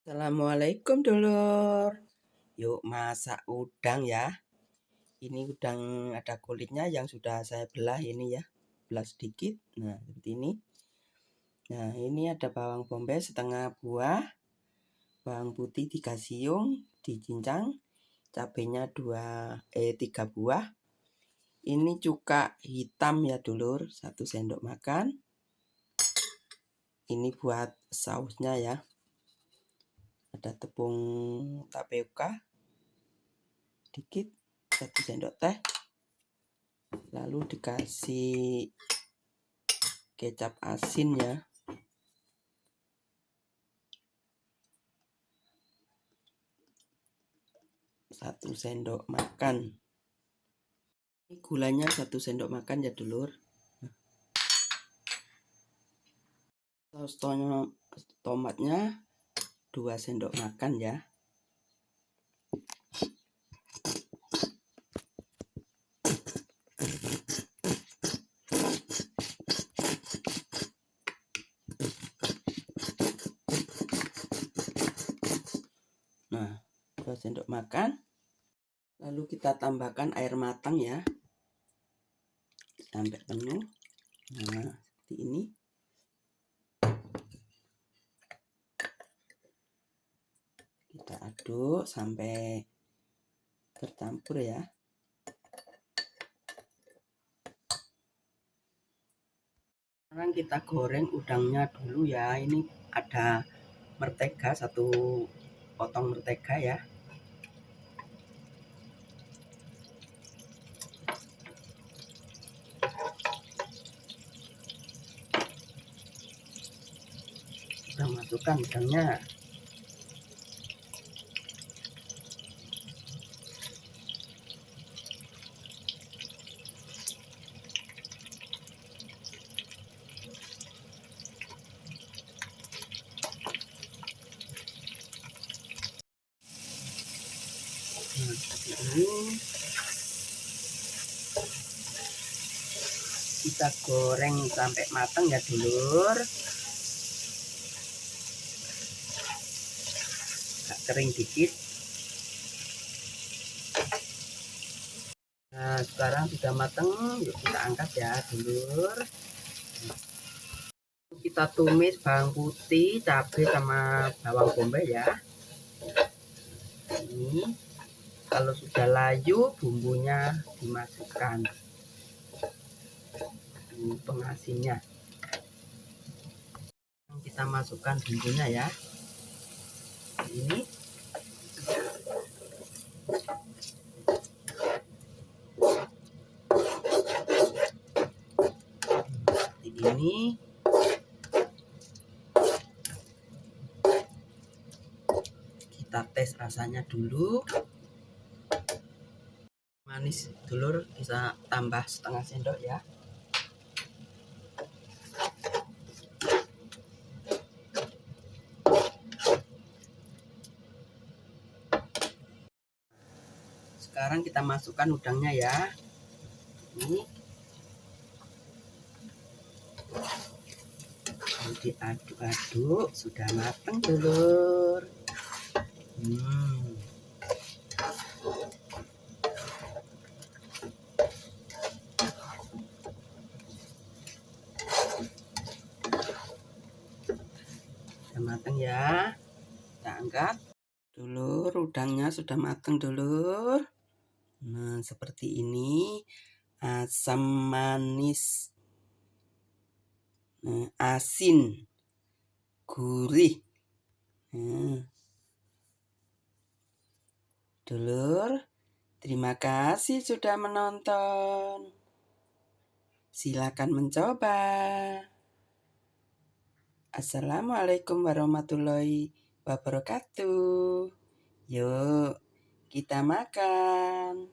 Assalamualaikum dulur. Yuk masak udang ya. Ini udang ada kulitnya yang sudah saya belah ini ya. Belah sedikit. Nah, seperti ini. Nah, ini ada bawang bombay setengah buah. Bawang putih 3 siung dicincang. Cabenya 3 buah. Ini cuka hitam ya dulur, 1 sendok makan. Ini buat sausnya ya. Ada tepung tapioka sedikit, 1 sendok teh, lalu dikasih kecap asin ya, 1 sendok makan. Ini gulanya 1 sendok makan ya dulur. Saus tomatnya 2 sendok makan ya. Nah, 2 sendok makan. Lalu kita tambahkan air matang ya, sampai penuh. Nah, seperti ini. Kita aduk sampai tercampur ya. Sekarang kita goreng udangnya dulu ya. Ini ada mentega, 1 potong mentega ya. Kita masukkan udangnya. Nah, seperti ini. Kita goreng sampai matang ya dulur. Agak kering dikit. Nah, sekarang sudah matang. Yuk kita angkat ya dulur. Kita tumis bawang putih, cabai sama bawang bombay ya. Ini kalau sudah layu bumbunya dimasukkan. Ini pengasinnya. Kita masukkan bumbunya ya. Ini ini kita tes rasanya dulu. Manis dulur, bisa tambah setengah sendok ya. Sekarang kita masukkan udangnya ya. Ini diaduk-aduk, sudah matang dulur. Sudah matang ya. Kita angkat. Dulur, udangnya sudah matang dulur. Nah, seperti ini. Asam manis. Nah, asin. Gurih. Nah. Dulur, terima kasih sudah menonton. Silakan mencoba. Assalamualaikum warahmatullahi wabarakatuh. Yuk, kita makan.